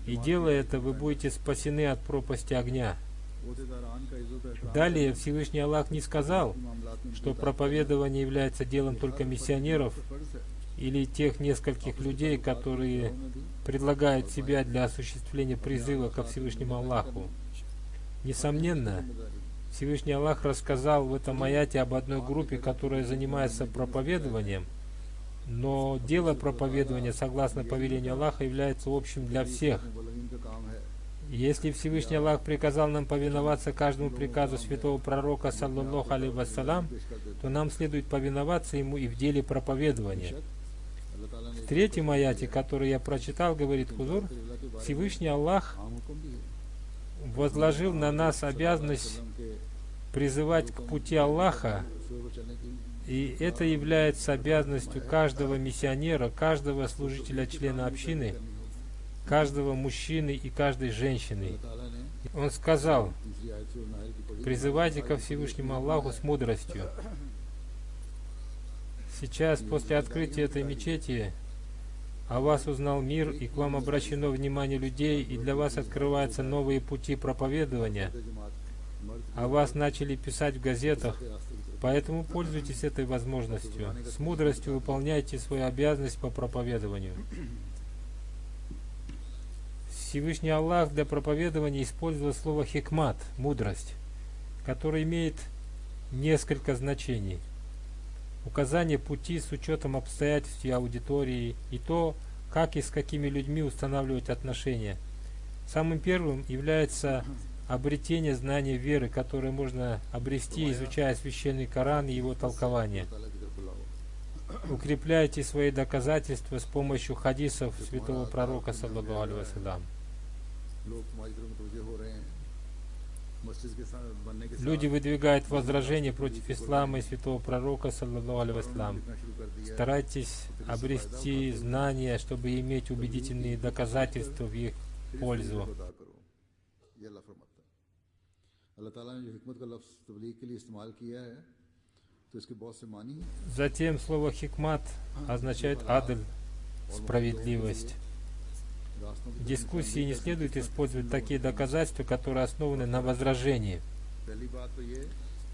И делая это, вы будете спасены от пропасти огня. Далее Всевышний Аллах не сказал, что проповедование является делом только миссионеров или тех нескольких людей, которые предлагают себя для осуществления призыва ко Всевышнему Аллаху. Несомненно, Всевышний Аллах рассказал в этом аяте об одной группе, которая занимается проповедованием, но дело проповедования, согласно повелению Аллаха, является общим для всех. Если Всевышний Аллах приказал нам повиноваться каждому приказу святого пророка, саллаллаху алейхи вассалям, то нам следует повиноваться ему и в деле проповедования. В третьем аяте, который я прочитал, говорит Хузур, Всевышний Аллах возложил на нас обязанность призывать к пути Аллаха, и это является обязанностью каждого миссионера, каждого служителя члена общины, каждого мужчины и каждой женщины. Он сказал: призывайте ко Всевышнему Аллаху с мудростью. Сейчас, после открытия этой мечети, о вас узнал мир, и к вам обращено внимание людей, и для вас открываются новые пути проповедования. О вас начали писать в газетах, поэтому пользуйтесь этой возможностью. С мудростью выполняйте свою обязанность по проповедованию. Всевышний Аллах для проповедования использовал слово хикмат, мудрость, которое имеет несколько значений. Указание пути с учетом обстоятельств и аудитории, и то, как и с какими людьми устанавливать отношения. Самым первым является обретение знания веры, которое можно обрести, изучая священный Коран и его толкование. Укрепляйте свои доказательства с помощью хадисов святого пророка, саллаллаху алейхи вассалям. Люди выдвигают возражения против ислама и святого пророка, саллаллаху алейхи вассалям. Старайтесь обрести знания, чтобы иметь убедительные доказательства в их пользу. Затем слово хикмат означает адль, справедливость. В дискуссии не следует использовать такие доказательства, которые основаны на возражении.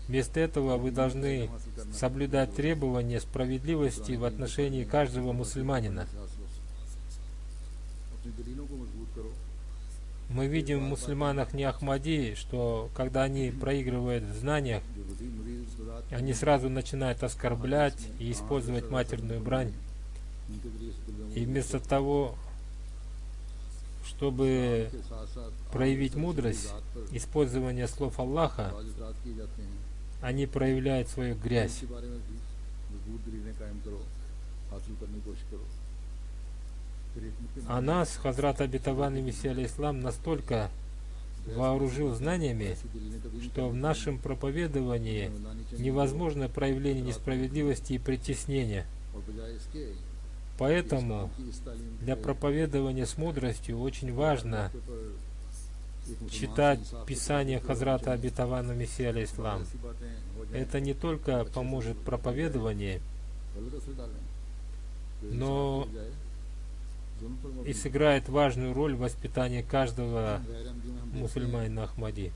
Вместо этого вы должны соблюдать требования справедливости в отношении каждого мусульманина. Мы видим в мусульманах не Ахмади, что когда они проигрывают в знаниях, они сразу начинают оскорблять и использовать матерную брань. И вместо того, чтобы проявить мудрость, использование слов Аллаха, они проявляют свою грязь. А нас, Хазрат Обетованный Мессия алейхиссалам, настолько вооружил знаниями, что в нашем проповедовании невозможно проявление несправедливости и притеснения. Поэтому для проповедования с мудростью очень важно читать Писание Хазрата Обетованного Мессии алейхиссалам. Это не только поможет проповедованию, но и сыграет важную роль в воспитании каждого мусульманина Ахмади.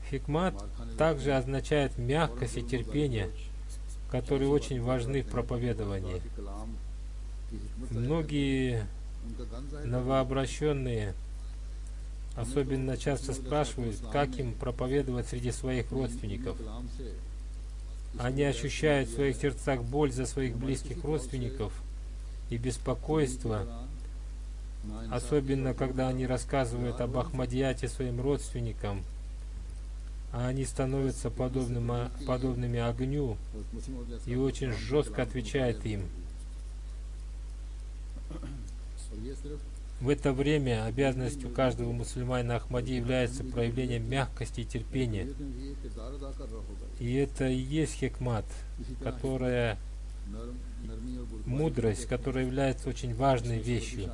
Хикмат также означает мягкость и терпение, которые очень важны в проповедовании. Многие новообращенные особенно часто спрашивают, как им проповедовать среди своих родственников. Они ощущают в своих сердцах боль за своих близких родственников и беспокойство, особенно когда они рассказывают об Ахмадияте своим родственникам, а они становятся подобными огню и очень жестко отвечают им. В это время обязанностью каждого мусульманина Ахмади является проявлением мягкости и терпения. И это и есть хикмат, которая мудрость, которая является очень важной вещью.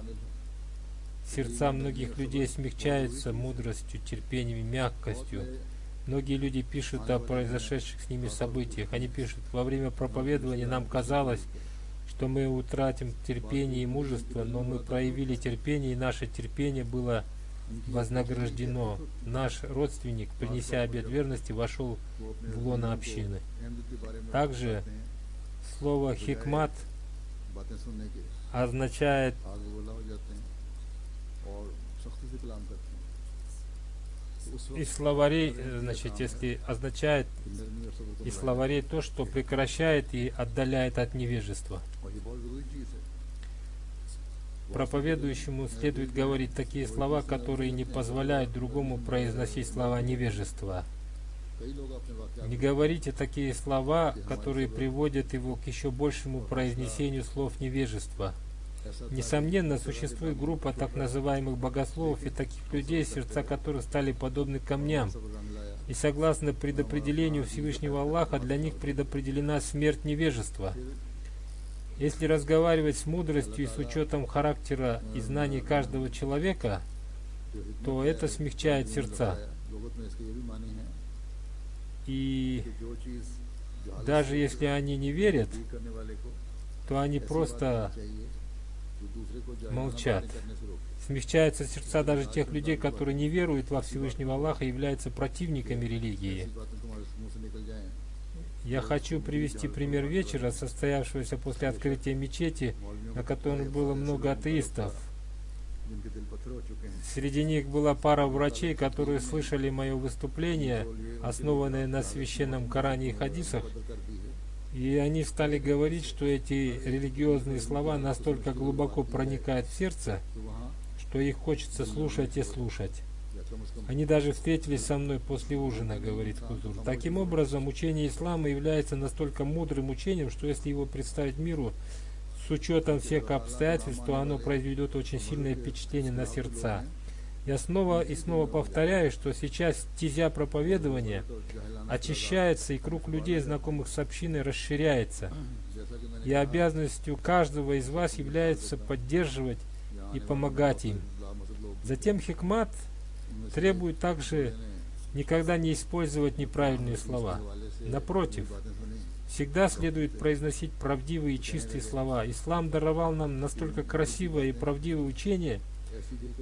Сердца многих людей смягчаются мудростью, терпением и мягкостью. Многие люди пишут о произошедших с ними событиях. Они пишут: во время проповедования нам казалось, что мы утратим терпение и мужество, но мы проявили терпение, и наше терпение было вознаграждено. Наш родственник, принеся обет верности, вошел в лоно общины. Также слово хикмат означает из словарей, значит, если означает из словарей то, что прекращает и отдаляет от невежества. Проповедующему следует говорить такие слова, которые не позволяют другому произносить слова невежества. Не говорите такие слова, которые приводят его к еще большему произнесению слов невежества. Несомненно, существует группа так называемых богословов и таких людей, сердца которых стали подобны камням. И согласно предопределению Всевышнего Аллаха, для них предопределена смерть невежества. Если разговаривать с мудростью и с учетом характера и знаний каждого человека, то это смягчает сердца. И даже если они не верят, то они просто молчат. Смягчаются сердца даже тех людей, которые не веруют во Всевышнего Аллаха и являются противниками религии. Я хочу привести пример вечера, состоявшегося после открытия мечети, на котором было много атеистов. Среди них была пара врачей, которые слышали мое выступление, основанное на священном Коране и хадисах, и они стали говорить, что эти религиозные слова настолько глубоко проникают в сердце, что их хочется слушать и слушать. Они даже встретились со мной после ужина, говорит Хузур. Таким образом, учение ислама является настолько мудрым учением, что если его представить миру с учетом всех обстоятельств, то оно произведет очень сильное впечатление на сердца. Я снова и снова повторяю, что сейчас стезя проповедования очищается, и круг людей, знакомых с общиной, расширяется. И обязанностью каждого из вас является поддерживать и помогать им. Затем хикмат требует также никогда не использовать неправильные слова. Напротив, всегда следует произносить правдивые и чистые слова. Ислам даровал нам настолько красивое и правдивое учение,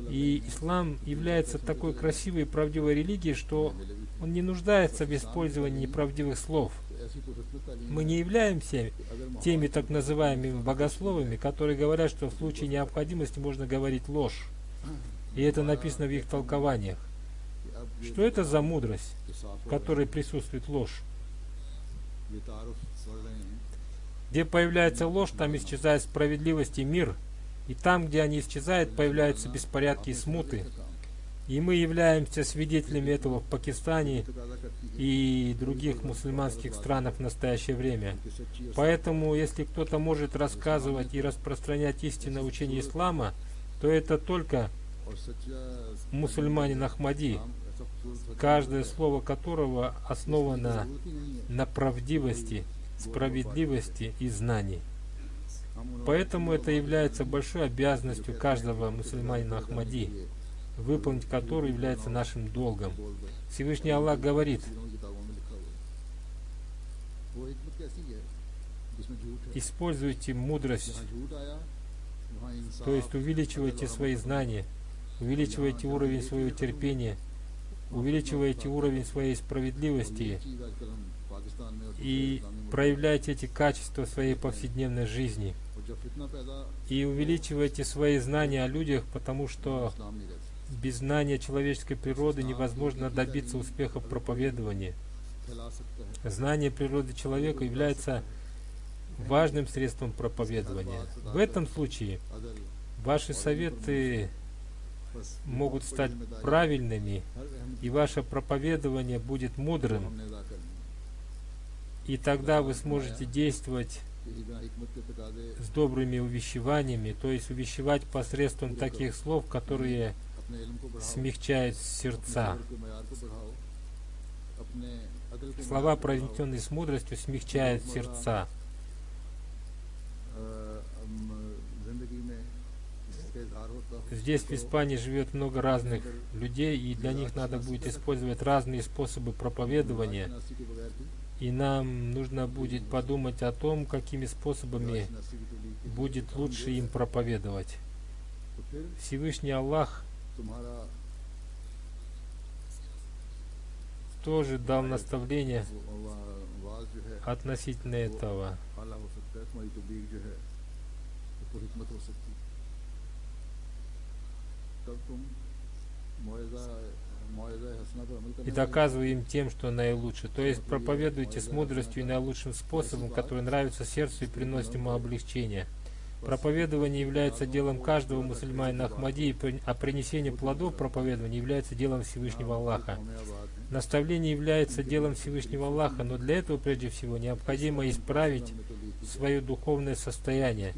и ислам является такой красивой и правдивой религией, что он не нуждается в использовании неправдивых слов. Мы не являемся теми так называемыми богословами, которые говорят, что в случае необходимости можно говорить ложь. И это написано в их толкованиях. Что это за мудрость, в которой присутствует ложь? Где появляется ложь, там исчезает справедливость и мир. И там, где они исчезают, появляются беспорядки и смуты. И мы являемся свидетелями этого в Пакистане и других мусульманских странах в настоящее время. Поэтому, если кто-то может рассказывать и распространять истинное учение ислама, то это только мусульманин Ахмади, каждое слово которого основано на правдивости, справедливости и знании. Поэтому это является большой обязанностью каждого мусульманина Ахмади, выполнить которую является нашим долгом. Всевышний Аллах говорит: используйте мудрость, то есть увеличивайте свои знания, увеличивайте уровень своего терпения, увеличивайте уровень своей справедливости и проявляйте эти качества в своей повседневной жизни. И увеличивайте свои знания о людях, потому что без знания человеческой природы невозможно добиться успеха в проповедовании. Знание природы человека является важным средством проповедования. В этом случае ваши советы могут стать правильными, и ваше проповедование будет мудрым. И тогда вы сможете действовать यही बिना हिकमत के तकाजे с добрыми увещеваниями, то есть увещевать посредством таких слов, которые अपने इल्म को बढ़ाओ, смягчают अपने сердца. सब्र के मयार को बढ़ाओ, अपने अदल के Слова, मयार को बढ़ाओ। произнесенные с мудростью, смягчают сердца. जिंदगी में जिसका इजहार होता हो Здесь в Испании живет много разных людей, и для них надо будет использовать разные способы проповедования. शनासी के बगैर भी И нам нужно будет подумать о том, какими способами शनासी की तबलीग के будет лучше им проповедовать. तो फिर Всевышний Аллах तुम्हारा тоже дал наставление वाज जो है относительно этого. आला हो सकता है, तुम्हारी तबलीग जो है वो पुरहिकमत हो सकती है। तब तुम मुआज़ा हसना पर अमल И करने доказывая им тем, что наилучше. То есть проповедуйте с мудростью и наилучшим способом, который нравится сердцу и приносит ему облегчение. Проповедование является делом каждого мусульманина Ахмади, а принесение плодов проповедования является делом Всевышнего Аллаха. Наставление является делом Всевышнего Аллаха, но для этого прежде всего необходимо исправить свое духовное состояние.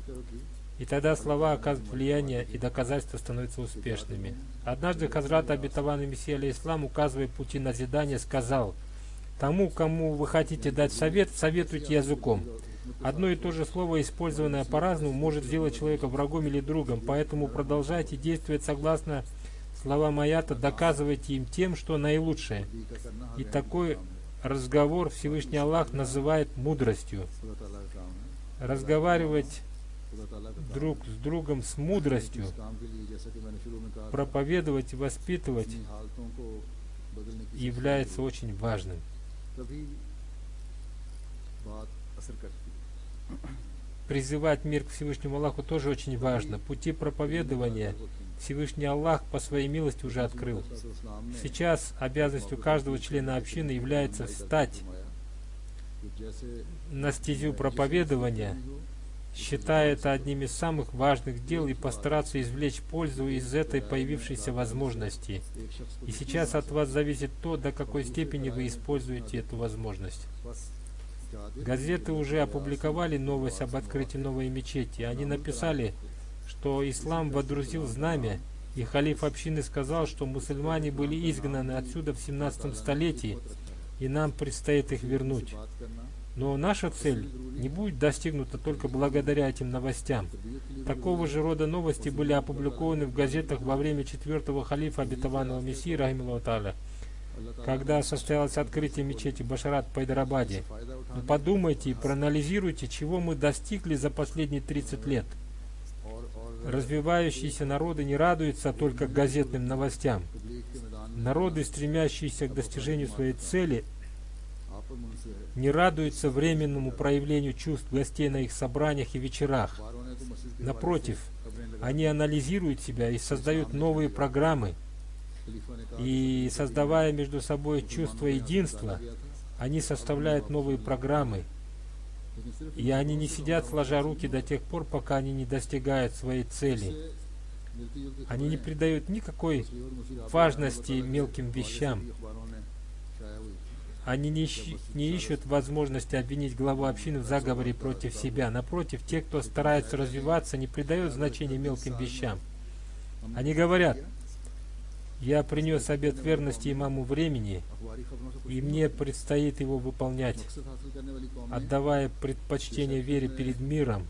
И тогда слова оказывают влияние, и доказательства становятся успешными. Однажды Хазрат обетованный Мессия алейхиссалам, указывая пути назидания, сказал: «Тому, кому вы хотите дать совет, советуйте языком». Одно и то же слово, использованное по-разному, может сделать человека врагом или другом, поэтому продолжайте действовать согласно словам аята, доказывайте им тем, что наилучшее. И такой разговор Всевышний Аллах называет мудростью. Разговаривать друг с другом с мудростью, проповедовать и воспитывать является очень важным. Призывать мир к Всевышнему Аллаху тоже очень важно. Пути проповедования Всевышний Аллах по своей милости уже открыл. Сейчас обязанностью каждого члена общины является встать на стезю проповедования, считая это одним из самых важных дел, и постараться извлечь пользу из этой появившейся возможности. И сейчас от вас зависит то, до какой степени вы используете эту возможность. Газеты уже опубликовали новость об открытии новой мечети. Они написали, что ислам водрузил знамя, и халиф общины сказал, что мусульмане были изгнаны отсюда в 17 столетии, и нам предстоит их вернуть. Но наша цель не будет достигнута только благодаря этим новостям. Такого же рода новости были опубликованы в газетах во время 4-го халифа обетованного Мессии, рахималлаху тааля, когда состоялось открытие мечети Башарат в Пайдарабаде. Но подумайте и проанализируйте, чего мы достигли за последние 30 лет. Развивающиеся народы не радуются только газетным новостям. Народы, стремящиеся к достижению своей цели, не радуются временному проявлению чувств гостей на их собраниях и вечерах. Напротив, они анализируют себя и создают новые программы. И создавая между собой чувство единства, они составляют новые программы. И они не сидят сложа руки до тех пор, пока они не достигают своей цели. Они не придают никакой важности мелким вещам. Они не ищут возможности обвинить главу общины в заговоре против себя. Напротив, те, кто старается развиваться, не придают значения мелким вещам. Они говорят: «Я принес обет верности имаму времени, и мне предстоит его выполнять, отдавая предпочтение вере перед миром.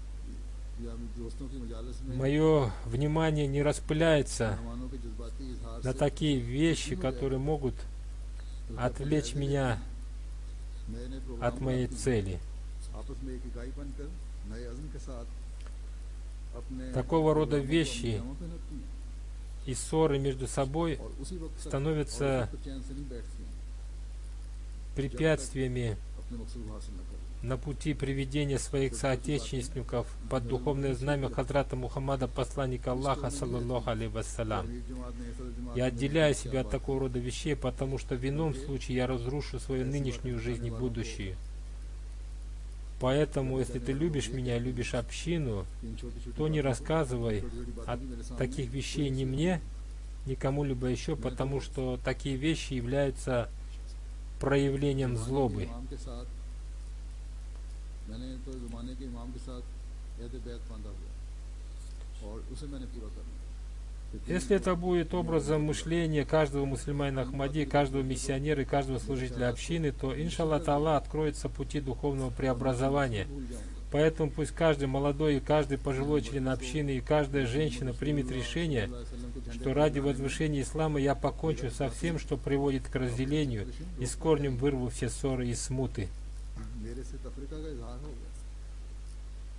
Мое внимание не распыляется на такие вещи, которые могут отвлечь меня от моей цели». Такого рода вещи и ссоры между собой становятся препятствиями на пути приведения своих соотечественников под духовное знамя Хазрата Мухаммада, посланника Аллаха, саллаллаху алейхи вассалям. Я отделяю себя от такого рода вещей, потому что в ином случае я разрушу свою нынешнюю жизнь и будущее. Поэтому, если ты любишь меня, любишь общину, то не рассказывай о таких вещей ни мне, ни кому-либо еще, потому что такие вещи являются проявлением злобы. मैंने तो ज़माने के इमाम के साथ एहद बैत बांधा हुआ और उसे मैंने पूरा करना है। Если это будет образом мышления каждого мусульманина Ахмади, каждого миссионера и каждого служителя общины, то, иншаллах Та'ала, откроются пути духовного преобразования. Поэтому пусть каждый молодой и каждый пожилой член общины и каждая женщина примет решение, что ради возвышения ислама я покончу со всем, что приводит к разделению, и с корнем вырву все ссоры и смуты. मेरे से तफरीका का इजहार हो गया।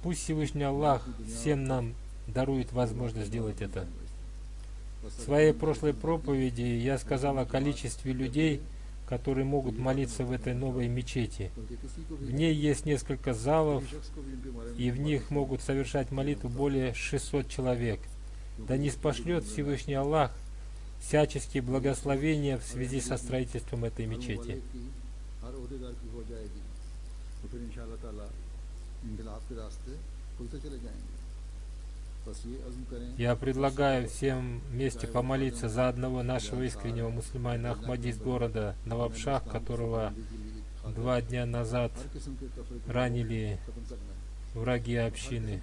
Пусть Всевышний Аллах всем нам дарует возможность сделать это. В своей прошлой проповеди я сказал о количестве людей, которые могут молиться в этой новой мечети. В ней есть несколько залов, и в них могут совершать молитву более 600 человек. Да ниспошлет Всевышний Аллах всяческие благословения в связи со строительством этой мечети. Я предлагаю всем вместе помолиться за одного нашего искреннего мусульманина Ахмади из города Навабшах, которого 2 дня назад ранили враги общины.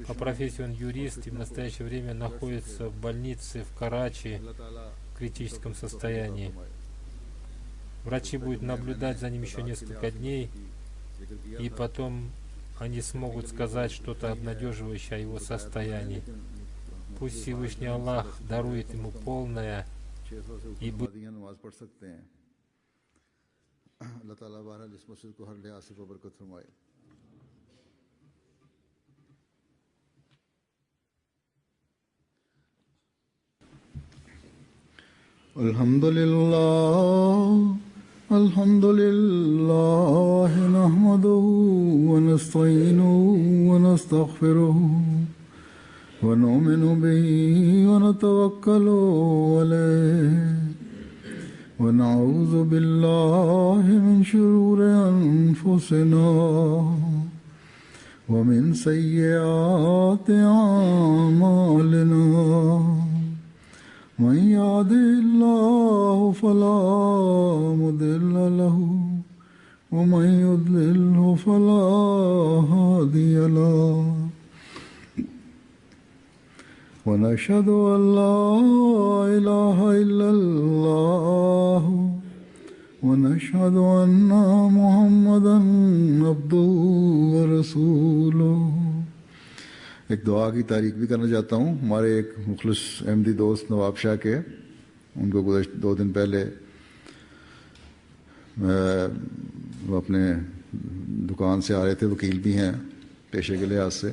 По профессии он юрист и в настоящее время находится в больнице в Карачи в критическом состоянии. Врачи будут наблюдать за ним еще несколько дней, и потом они смогут сказать что-то обнадеживающее о его состоянии. Пусть Всевышний Аллах дарует ему полное и الحمد لله نحمده ونستعينه ونستغفره ونؤمن به ونتوكل عليه ونعوذ بالله من شرور أنفسنا ومن سيئات أعمالنا من يهده الله فلا مضل له ومن يضلله فلا هادي له ونشهد أن لا إله إلا الله ونشهد أن محمدا عبده ورسوله. एक दुआ की तारीफ भी करना चाहता हूँ। हमारे एक मुखलिस अहमदी दोस्त नवाब शाह के, उनको गुज़श्ता 2 दिन पहले वो अपने दुकान से आ रहे थे, वकील भी हैं पेशे के लिहाज से।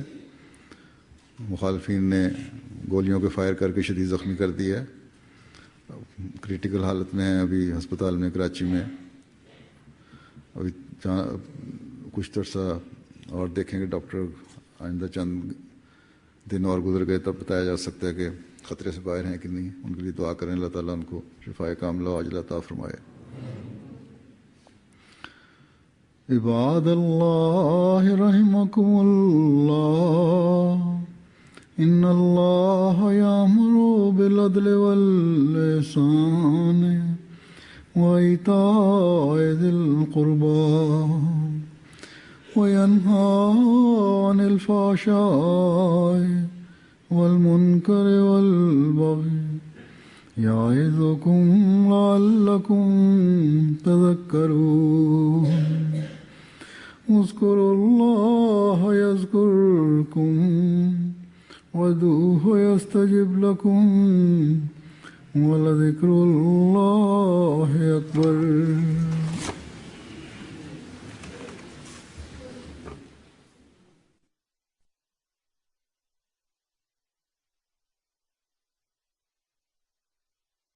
मुखालफिन ने गोलियों के फायर करके शदीद ज़ख्मी कर दिया है, क्रिटिकल हालत में है अभी हस्पताल में कराची में। अभी कुछ तरसा और देखेंगे डॉक्टर, आइंदा चंद दिन और गुजर गए तब बताया जा सकता है कि ख़तरे से बाहर हैं कि नहीं। उनके लिए दुआ करें, अल्लाह ताला उनको शिफाए कामिला आजिला अता फरमाए। इबादल्लाह रहमकुमुल्लाह इन्नल्लाह यामुरु बिल अदलि वल इहसान व इताइ ज़िल क़ुर्बा وينهى عن الفحشاء والمنكر والبغي يعظكم لعلكم تذكرون. اذكروا الله يذكركم وادعوه يستجب لكم ولذكر الله أكبر.